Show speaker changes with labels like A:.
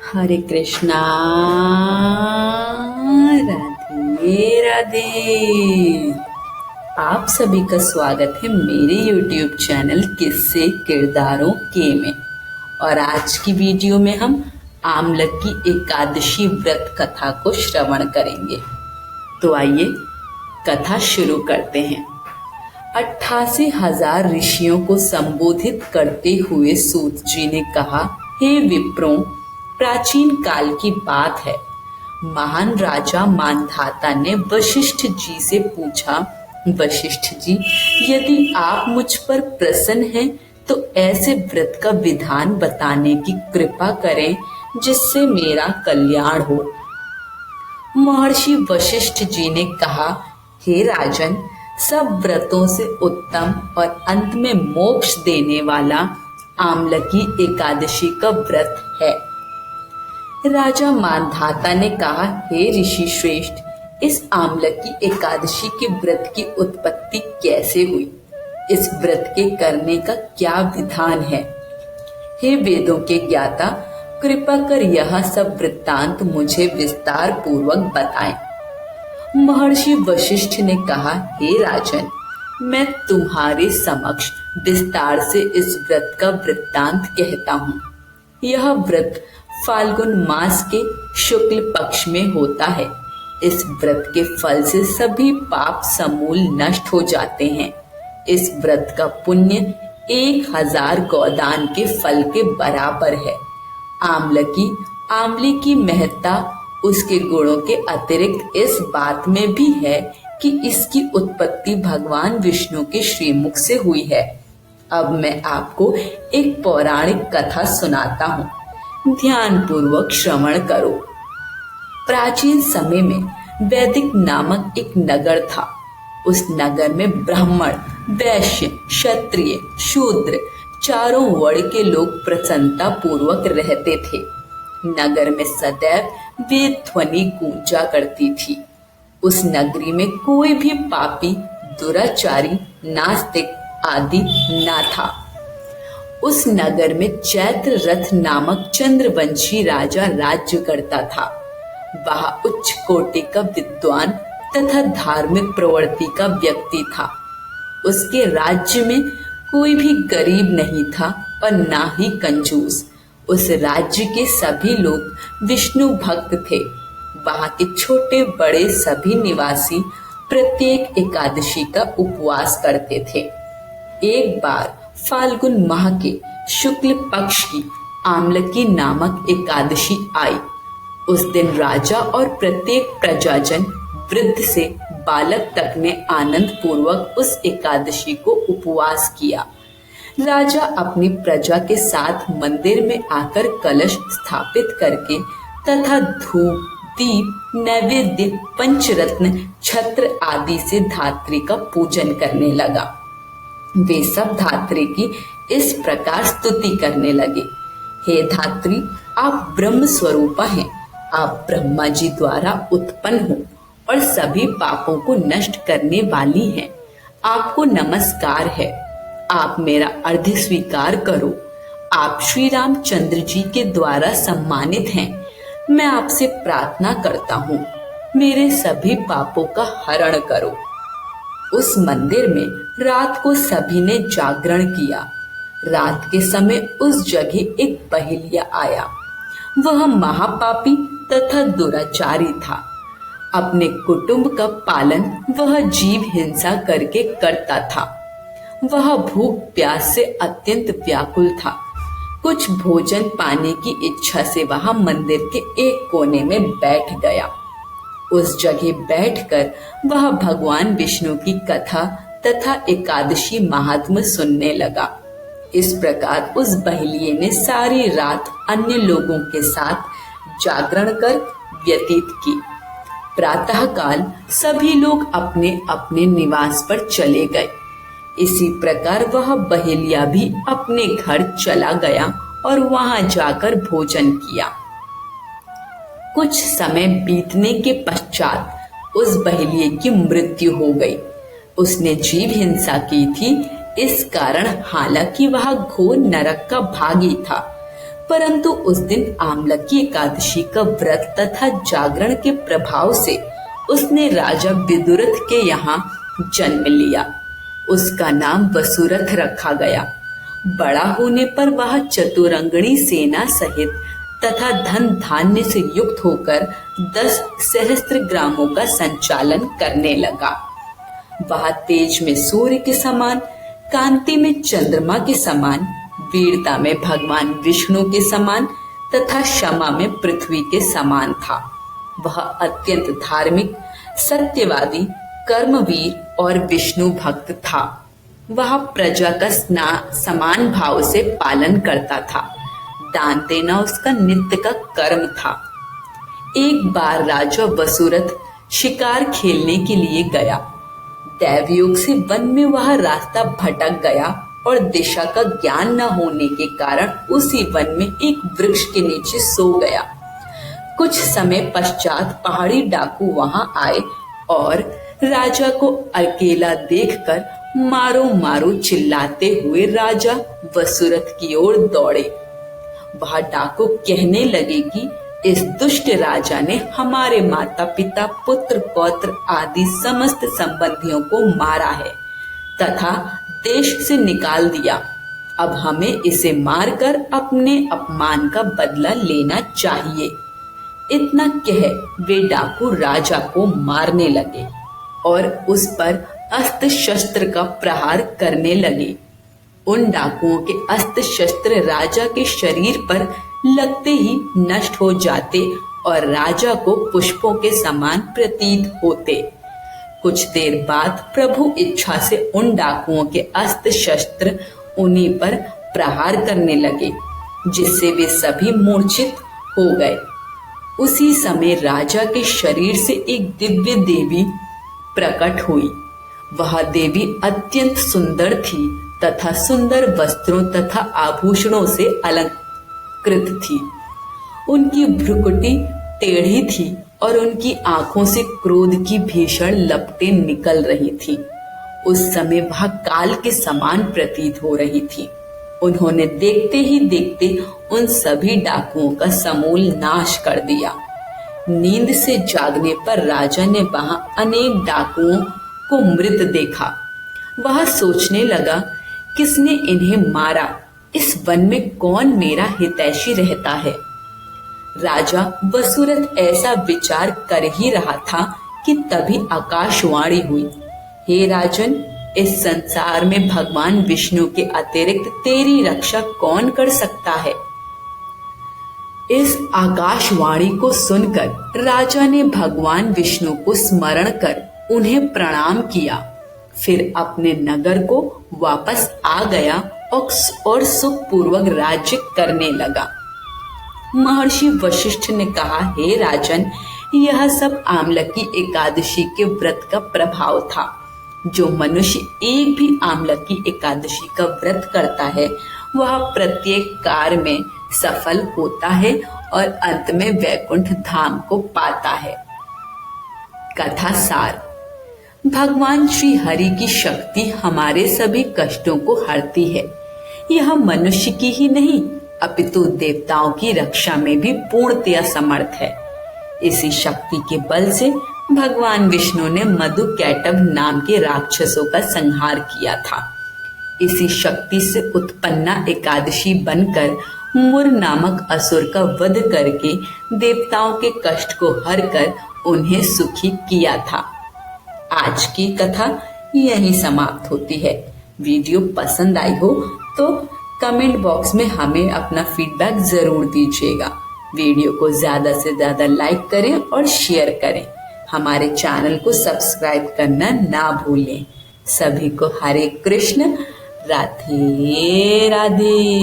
A: हरे कृष्णा। राधे राधे। आप सभी का स्वागत है मेरे YouTube चैनल किस्से किरदारों के में। और आज की वीडियो में हम आमलकी एकादशी व्रत कथा को श्रवण करेंगे। तो आइए कथा शुरू करते हैं। 88,000 ऋषियों को संबोधित करते हुए सूत जी ने कहा, हे विप्रों, प्राचीन काल की बात है। महान राजा मानधाता ने वशिष्ठ जी से पूछा, वशिष्ठ जी, यदि आप मुझ पर प्रसन्न हैं तो ऐसे व्रत का विधान बताने की कृपा करें जिससे मेरा कल्याण हो। महर्षि वशिष्ठ जी ने कहा, हे राजन, सब व्रतों से उत्तम और अंत में मोक्ष देने वाला आमलकी एकादशी का व्रत है। राजा मानधाता ने कहा, हे ऋषि श्रेष्ठ, इस आमलकी एकादशी के व्रत की उत्पत्ति कैसे हुई? इस व्रत के करने का क्या विधान है? हे वेदों के ज्ञाता, कृपा कर यह सब वृत्तांत मुझे विस्तार पूर्वक बताएं। महर्षि वशिष्ठ ने कहा, हे राजन, मैं तुम्हारे समक्ष विस्तार से इस व्रत का वृत्तांत कहता हूँ। यह व्रत फाल्गुन मास के शुक्ल पक्ष में होता है। इस व्रत के फल से सभी पाप समूल नष्ट हो जाते हैं। इस व्रत का पुण्य 1000 गौदान के फल के बराबर है। आमले की महत्ता उसके गुणों के अतिरिक्त इस बात में भी है कि इसकी उत्पत्ति भगवान विष्णु के श्रीमुख से हुई है। अब मैं आपको एक पौराणिक कथा सुनाता हूँ, ध्यान पूर्वक श्रवण करो। प्राचीन समय में वैदिक नामक एक नगर था। उस नगर में ब्राह्मण, वैश्य, क्षत्रिय, शूद्र चारों वर्ण के लोग प्रसन्नता पूर्वक रहते थे। नगर में सदैव वेद ध्वनि गूंजा करती थी। उस नगरी में कोई भी पापी, दुराचारी, नास्तिक आदि ना था। उस नगर में चैत्र रथ नामक चंद्रवंशी राजा राज्य करता था। वह उच्च कोटि का विद्वान तथा धार्मिक प्रवृत्ति का व्यक्ति था। उसके राज्य में कोई भी गरीब नहीं था और ना ही कंजूस। उस राज्य के सभी लोग विष्णु भक्त थे। वहां के छोटे बड़े सभी निवासी प्रत्येक एकादशी का उपवास करते थे। एक बार फाल्गुन माह के शुक्ल पक्ष की आमलकी नामक एकादशी आई। उस दिन राजा और प्रत्येक प्रजाजन, वृद्ध से बालक तक ने आनंद पूर्वक उस एकादशी को उपवास किया। राजा अपनी प्रजा के साथ मंदिर में आकर कलश स्थापित करके तथा धूप, दीप, नैवेद्य, पंचरत्न, छत्र आदि से धात्री का पूजन करने लगा। वे सब धात्री की इस प्रकार स्तुति करने लगे, हे धात्री, आप ब्रह्म स्वरूपा हैं। आप ब्रह्मा जी द्वारा उत्पन्न हो और सभी पापों को नष्ट करने वाली हैं। आपको नमस्कार है। आप मेरा अर्घ्य स्वीकार करो। आप श्री रामचंद्र जी के द्वारा सम्मानित हैं। मैं आपसे प्रार्थना करता हूँ, मेरे सभी पापों का हरण करो। उस मंदिर में रात को सभी ने जागरण किया। रात के समय उस जगह एक बहेलिया आया। वह महापापी तथा दुराचारी था। अपने कुटुंब का पालन वह जीव हिंसा करके करता था। वह भूख प्यास से अत्यंत व्याकुल था। कुछ भोजन पाने की इच्छा से वह मंदिर के एक कोने में बैठ गया। उस जगह बैठकर वह भगवान विष्णु की कथा तथा एकादशी महात्म्य सुनने लगा। इस प्रकार उस बहेलिये ने सारी रात अन्य लोगों के साथ जागरण कर व्यतीत की। प्रातःकाल सभी लोग अपने अपने निवास पर चले गए। इसी प्रकार वह बहेलिया भी अपने घर चला गया और वहां जाकर भोजन किया। कुछ समय बीतने के पश्चात उस बहेलिये की मृत्यु हो गई। उसने जीव हिंसा की थी, इस कारण हालांकि वह घोर नरक का भागी था, परंतु उस दिन आमलकी एकादशी का व्रत तथा जागरण के प्रभाव से उसने राजा विदुरथ के यहाँ जन्म लिया। उसका नाम वसुरथ रखा गया। बड़ा होने पर वह चतुरंगणी सेना सहित तथा धन धान्य से युक्त होकर 10 सहस्त्र ग्रामों का संचालन करने लगा। वह तेज में सूर्य के समान, कांति में चंद्रमा के समान, वीरता में भगवान विष्णु के समान तथा क्षमा में पृथ्वी के समान था। वह अत्यंत धार्मिक, सत्यवादी, कर्मवीर और विष्णु भक्त था। वह प्रजा का समान भाव से पालन करता था। दान देना उसका नित्य का कर्म था। एक बार राजा वसुरथ शिकार खेलने के लिए गया। दैवयोग से वन में वह रास्ता भटक गया और दिशा का ज्ञान न होने के कारण उसी वन में एक वृक्ष के नीचे सो गया। कुछ समय पश्चात पहाड़ी डाकू वहां आए और राजा को अकेला देखकर मारो मारो चिल्लाते हुए राजा वसुरथ की ओर दौड़े। वह डाकू कहने लगे कि इस दुष्ट राजा ने हमारे माता पिता, पुत्र पौत्र आदि समस्त संबंधियों को मारा है तथा देश से निकाल दिया। अब हमें इसे मारकर अपने अपमान का बदला लेना चाहिए। इतना कह वे डाकू राजा को मारने लगे और उस पर अस्त्र शस्त्र का प्रहार करने लगे। उन डाकुओं के अस्त्र शस्त्र राजा के शरीर पर लगते ही नष्ट हो जाते और राजा को पुष्पों के समान प्रतीत होते। कुछ देर बाद प्रभु इच्छा से उन डाकुओं के अस्त्र शस्त्र उन्हीं पर प्रहार करने लगे, जिससे वे सभी मूर्छित हो गए। उसी समय राजा के शरीर से एक दिव्य देवी प्रकट हुई। वह देवी अत्यंत सुंदर थी तथा सुंदर वस्त्रों तथा आभूषणों से अलंकृत थी। उनकी भ्रुकुटी टेढ़ी थी और उनकी आंखों से क्रोध की भीषण लपटें निकल रही थी। उस समय वह काल के समान प्रतीत हो रही थी। उन्होंने देखते ही देखते उन सभी डाकुओं का समूल नाश कर दिया। नींद से जागने पर राजा ने वहां अनेक डाकुओं को मृत देखा। वह सोचने लगा, किसने इन्हें मारा? इस वन में कौन मेरा हितैषी रहता है? राजा वसुरथ ऐसा विचार कर ही रहा था कि तभी आकाशवाणी हुई, हे राजन, इस संसार में भगवान विष्णु के अतिरिक्त तेरी रक्षा कौन कर सकता है? इस आकाशवाणी को सुनकर राजा ने भगवान विष्णु को स्मरण कर उन्हें प्रणाम किया। फिर अपने नगर को वापस आ गया और सुखपूर्वक राज्य करने लगा। महर्षि वशिष्ठ ने कहा, हे राजन, यह सब आमलकी एकादशी के व्रत का प्रभाव था। जो मनुष्य एक भी आमलकी एकादशी का व्रत करता है वह प्रत्येक कार्य में सफल होता है और अंत में वैकुंठ धाम को पाता है। कथा सार। भगवान श्री हरि की शक्ति हमारे सभी कष्टों को हरती है। यह मनुष्य की ही नहीं अपितु देवताओं की रक्षा में भी पूर्णतया समर्थ है। इसी शक्ति के बल से भगवान विष्णु ने मधुकैटभ नाम के राक्षसों का संहार किया था। इसी शक्ति से उत्पन्ना एकादशी बनकर मुर नामक असुर का वध करके देवताओं के कष्ट को हर कर उन्हें सुखी किया था। आज की कथा यहीं समाप्त होती है। वीडियो पसंद आई हो तो कमेंट बॉक्स में हमें अपना फीडबैक जरूर दीजिएगा। वीडियो को ज्यादा से ज्यादा लाइक करें और शेयर करें। हमारे चैनल को सब्सक्राइब करना ना भूलें। सभी को हरे कृष्ण, राधे राधे।